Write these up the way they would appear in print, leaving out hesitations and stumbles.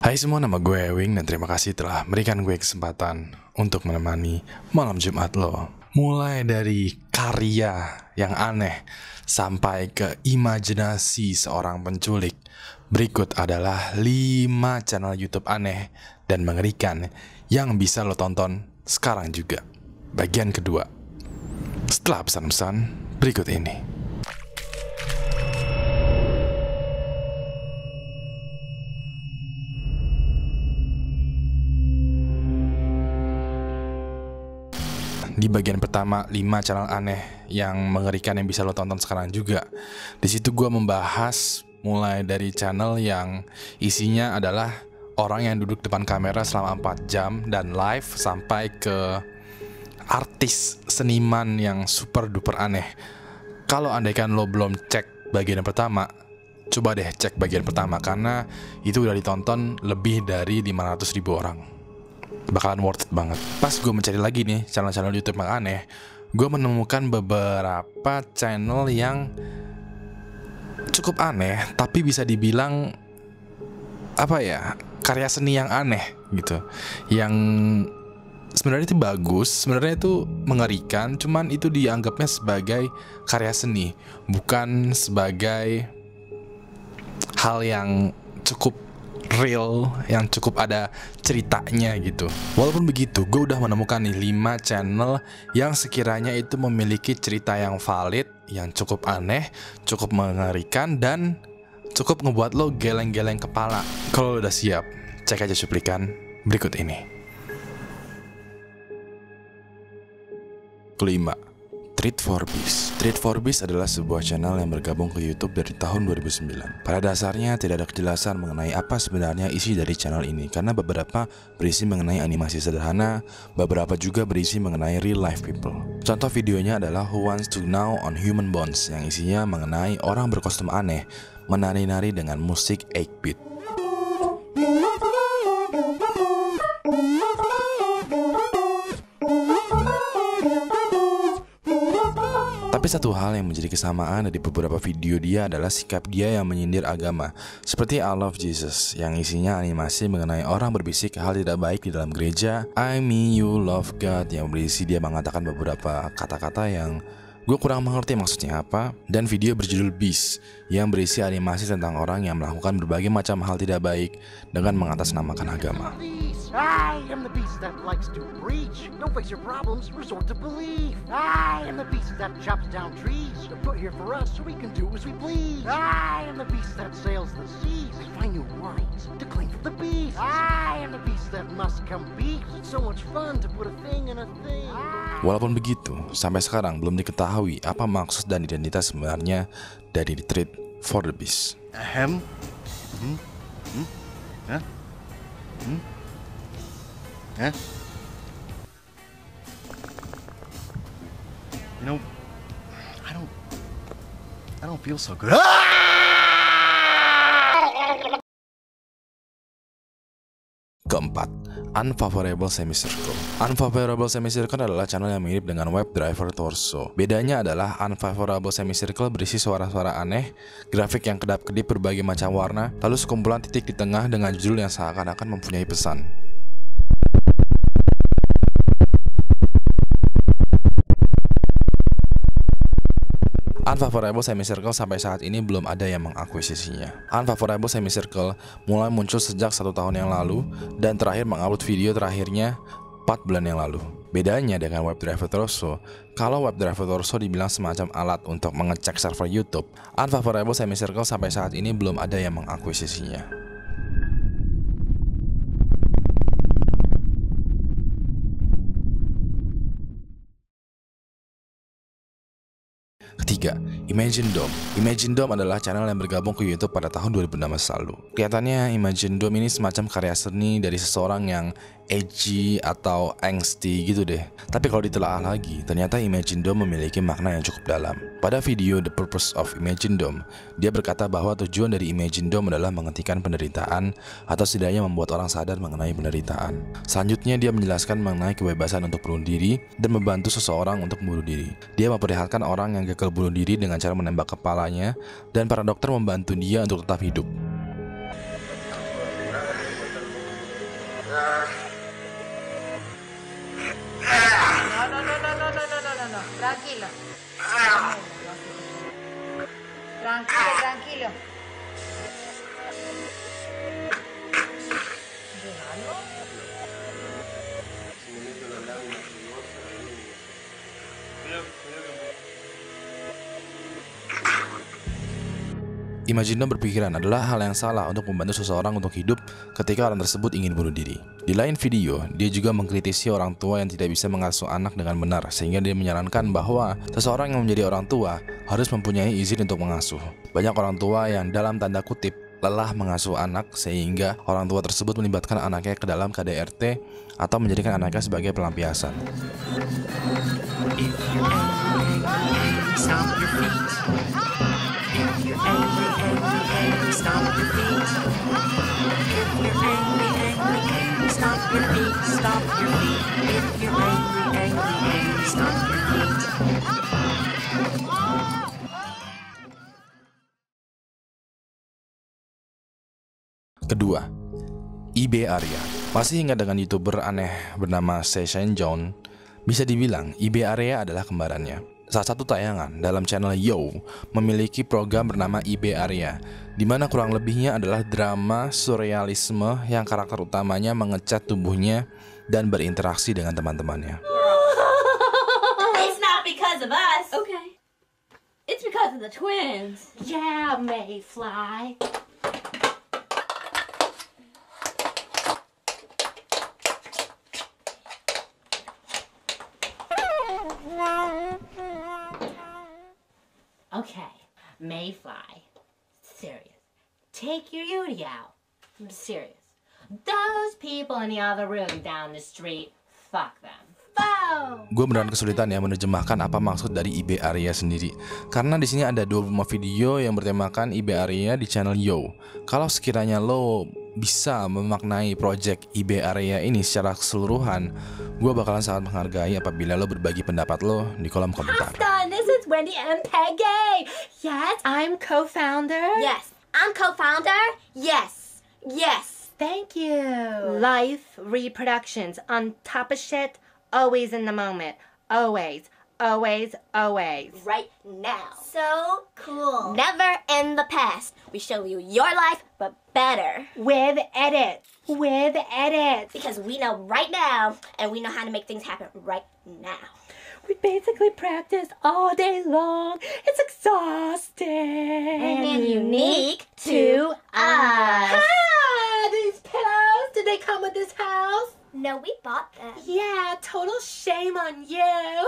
Hai semua, nama gue Ewing dan terima kasih telah memberikan gue kesempatan untuk menemani malam Jumat lo. Mulai dari karya yang aneh sampai ke imajinasi seorang penculik. Berikut adalah 5 channel YouTube aneh dan mengerikan yang bisa lo tonton sekarang juga. Bagian kedua, setelah pesan-pesan berikut ini. Di bagian pertama, 5 channel aneh yang mengerikan yang bisa lo tonton sekarang juga. Di situ gue membahas mulai dari channel yang isinya adalah orang yang duduk depan kamera selama 4 jam dan live, sampai ke artis seniman yang super duper aneh. Kalau andaikan lo belum cek bagian yang pertama, coba deh cek bagian pertama, karena itu udah ditonton lebih dari 500.000 orang. Bakalan worth it banget. Pas gue mencari lagi nih channel-channel YouTube yang aneh, gue menemukan beberapa channel yang cukup aneh, tapi bisa dibilang karya seni yang aneh gitu. Yang sebenarnya itu bagus, sebenarnya itu mengerikan, cuman itu dianggapnya sebagai karya seni, bukan sebagai hal yang cukup real, yang cukup ada ceritanya gitu. Walaupun begitu, gue udah menemukan nih 5 channel yang sekiranya itu memiliki cerita yang valid, yang cukup aneh, cukup mengerikan, dan cukup ngebuat lo geleng-geleng kepala. Kalau lo udah siap, cek aja cuplikan berikut ini. Kelima, Treat for Beast. Treat for Beast adalah sebuah channel yang bergabung ke YouTube dari tahun 2009. Pada dasarnya tidak ada kejelasan mengenai apa sebenarnya isi dari channel ini, karena beberapa berisi mengenai animasi sederhana, beberapa juga berisi mengenai real life people. Contoh videonya adalah Who Wants to Know on Human Bones, yang isinya mengenai orang berkostum aneh menari-nari dengan musik 8-bit. Tapi satu hal yang menjadi kesamaan dari beberapa video dia adalah sikap dia yang menyindir agama, seperti I Love Jesus, yang isinya animasi mengenai orang berbisik hal tidak baik di dalam gereja, I mean you love God, yang berisi dia mengatakan beberapa kata-kata yang gue kurang mengerti maksudnya apa, dan video berjudul Beast yang berisi animasi tentang orang yang melakukan berbagai macam hal tidak baik dengan mengatasnamakan agama. I am the beast that likes to preach. Don't face your problems, resort to belief. I am the beast that chops down trees. They're put here for us so we can do as we please. I am the beast that sails the seas. I find new lines to claim for the beast. I am the beast that must compete. It's so much fun to put a thing in a thing. Walaupun begitu, sampai sekarang belum diketahui apa maksud dan identitas sebenarnya dari Treat for the Beast. Huh? You know, I don't feel so good. Keempat, Unfavorable Semicircle. Unfavorable Semicircle adalah channel yang mirip dengan WebDriver Torso. Bedanya adalah Unfavorable Semicircle berisi suara-suara aneh, grafik yang kedap-kedip berbagai macam warna, lalu sekumpulan titik di tengah dengan judul yang seakan-akan mempunyai pesan. Unfavorable Semicircle sampai saat ini belum ada yang mengakuisisinya. Unfavorable Semicircle mulai muncul sejak 1 tahun yang lalu dan terakhir mengupload video terakhirnya 4 bulan yang lalu. Bedanya dengan WebDriver Torso, kalau WebDriver Torso dibilang semacam alat untuk mengecek server YouTube, Unfavorable Semicircle sampai saat ini belum ada yang mengakuisisinya. Ketiga, Imagine Dome. Imagine Dome adalah channel yang bergabung ke YouTube pada tahun 2016 lalu. Kelihatannya Imagine Dome ini semacam karya seni dari seseorang yang edgy atau angsty gitu deh. Tapi kalau ditelaah lagi, ternyata Imagine Dome memiliki makna yang cukup dalam. Pada video The Purpose of Imagine Dome, dia berkata bahwa tujuan dari Imagine Dome adalah menghentikan penderitaan atau setidaknya membuat orang sadar mengenai penderitaan. Selanjutnya dia menjelaskan mengenai kebebasan untuk bunuh diri dan membantu seseorang untuk bunuh diri. Dia memperlihatkan orang yang gagal bunuh diri dengan cara menembak kepalanya dan para dokter membantu dia untuk tetap hidup. No. Tranquilo. Tranquilo. Déjalo. Imagino berpikiran adalah hal yang salah untuk membantu seseorang untuk hidup ketika orang tersebut ingin bunuh diri. Di lain video, dia juga mengkritisi orang tua yang tidak bisa mengasuh anak dengan benar, sehingga dia menyarankan bahwa seseorang yang menjadi orang tua harus mempunyai izin untuk mengasuh. Banyak orang tua yang dalam tanda kutip lelah mengasuh anak, sehingga orang tua tersebut melibatkan anaknya ke dalam KDRT atau menjadikan anaknya sebagai pelampiasan. Kedua, IB Arya. Masih ingat dengan YouTuber aneh bernama Session John? Bisa dibilang IB Arya adalah kembarannya. Salah satu tayangan dalam channel Yo memiliki program bernama IB Arya, di mana kurang lebihnya adalah drama surrealisme yang karakter utamanya mengecat tubuhnya dan berinteraksi dengan teman-temannya. It's not because of us. Okay. It's because of the twins. Yeah, Mayfly. Okay, Mayfly. Serious. Take your Yudi out. I'm serious. Those people in the other room down the street, fuck them. Gue beneran kesulitan ya menerjemahkan apa maksud dari IB Arya sendiri, karena di sini ada 25 video yang bertemakan IB Arya di channel Yo. Kalau sekiranya lo bisa memaknai project IB Arya ini secara keseluruhan, gue bakalan sangat menghargai apabila lo berbagi pendapat lo di kolom komentar. This is Wendy and Peggy. Yes, I'm co-founder. Yes, I'm co-founder. Yes. Thank you. Life reproductions on top of shit. Always in the moment. Always. Right now. So cool. Never in the past. We show you your life, but better. With edits. Because we know right now, and we know how to make things happen right now. We basically practice all day long. It's exhausting. And unique to us. Ah, these pillows, did they come with this house? No, we bought them. Yeah, total shame on you.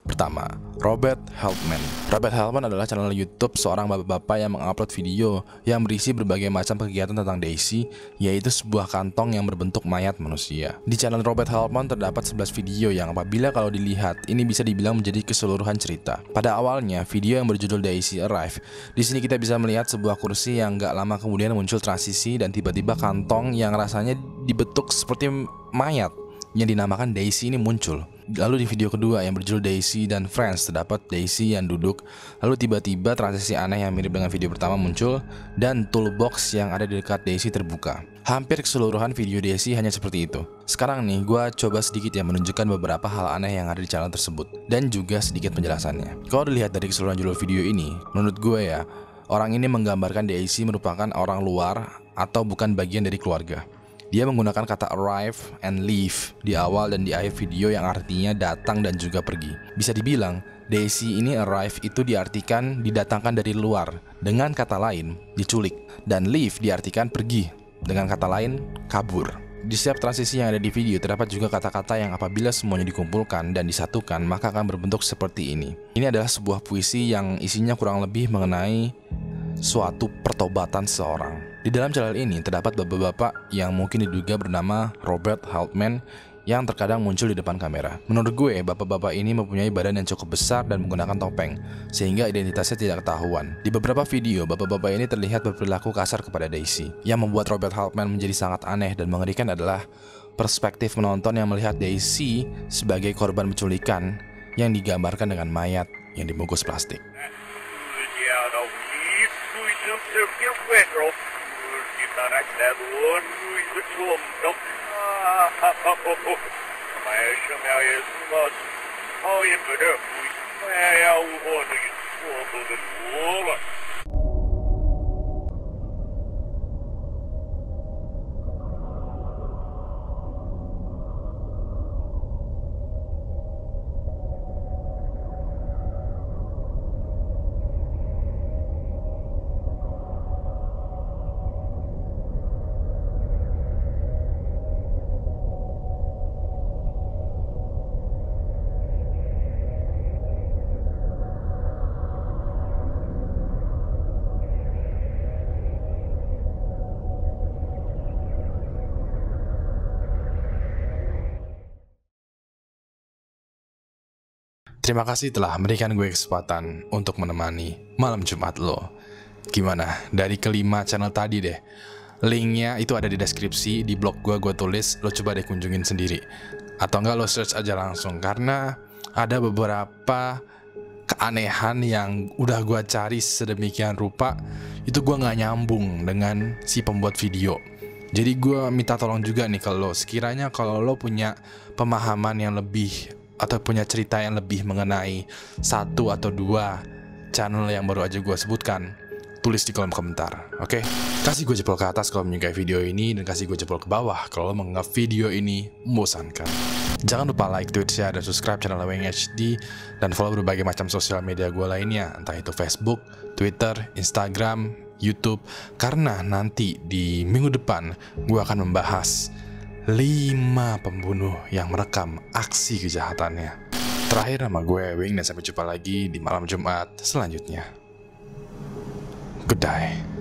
Pertama, Robert Helpman. Robert Helpman adalah channel YouTube seorang bapak-bapak yang mengupload video yang berisi berbagai macam kegiatan tentang Daisy, yaitu sebuah kantong yang berbentuk mayat manusia. Di channel Robert Helpman terdapat 11 video yang apabila kalau dilihat, ini bisa dibilang menjadi keseluruhan cerita. Pada awalnya, video yang berjudul Daisy Arrive. Di sini kita bisa melihat sebuah kursi yang gak lama kemudian muncul transisi dan tiba-tiba kantong yang rasanya dibentuk seperti mayat yang dinamakan Daisy ini muncul. Lalu di video kedua yang berjudul Daisy dan Friends terdapat Daisy yang duduk. Lalu tiba-tiba transisi aneh yang mirip dengan video pertama muncul dan toolbox yang ada di dekat Daisy terbuka. Hampir keseluruhan video Daisy hanya seperti itu. Sekarang nih gue coba sedikit ya menunjukkan beberapa hal aneh yang ada di channel tersebut dan juga sedikit penjelasannya. Kalau dilihat dari keseluruhan judul video ini, menurut gue ya, orang ini menggambarkan Daisy merupakan orang luar atau bukan bagian dari keluarga. Dia menggunakan kata arrive and leave di awal dan di akhir video yang artinya datang dan juga pergi. Bisa dibilang, Daisy ini arrive itu diartikan didatangkan dari luar. Dengan kata lain, diculik. Dan leave diartikan pergi. Dengan kata lain, kabur. Di setiap transisi yang ada di video terdapat juga kata-kata yang apabila semuanya dikumpulkan dan disatukan maka akan berbentuk seperti ini. Ini adalah sebuah puisi yang isinya kurang lebih mengenai suatu pertobatan seseorang. Di dalam channel ini terdapat bapak-bapak yang mungkin diduga bernama Robert Helpman yang terkadang muncul di depan kamera. Menurut gue, bapak-bapak ini mempunyai badan yang cukup besar dan menggunakan topeng, sehingga identitasnya tidak ketahuan. Di beberapa video, bapak-bapak ini terlihat berperilaku kasar kepada Daisy. Yang membuat Robert Helpman menjadi sangat aneh dan mengerikan adalah perspektif penonton yang melihat Daisy sebagai korban penculikan yang digambarkan dengan mayat yang dibungkus plastik. Terima kasih telah memberikan gue kesempatan untuk menemani malam Jumat lo. Gimana? Dari kelima channel tadi deh. Linknya itu ada di deskripsi, di blog gue tulis, lo coba deh kunjungin sendiri. Atau enggak lo search aja langsung, karena ada beberapa keanehan yang udah gue cari sedemikian rupa, itu gue gak nyambung dengan si pembuat video. Jadi gue minta tolong juga nih kalau sekiranya kalau lo punya pemahaman yang lebih atau punya cerita yang lebih mengenai satu atau dua channel yang baru aja gue sebutkan, tulis di kolom komentar, oke? Kasih gue jempol ke atas kalau menyukai video ini, dan kasih gue jempol ke bawah kalau lo menganggap video ini membosankan. Jangan lupa like, tweet, share, dan subscribe channel Leweng HD, dan follow berbagai macam sosial media gue lainnya, entah itu Facebook, Twitter, Instagram, YouTube, karena nanti di minggu depan gue akan membahas 5 pembunuh yang merekam aksi kejahatannya. Terakhir, nama gue Wing, dan sampai jumpa lagi di malam Jumat selanjutnya. Good day.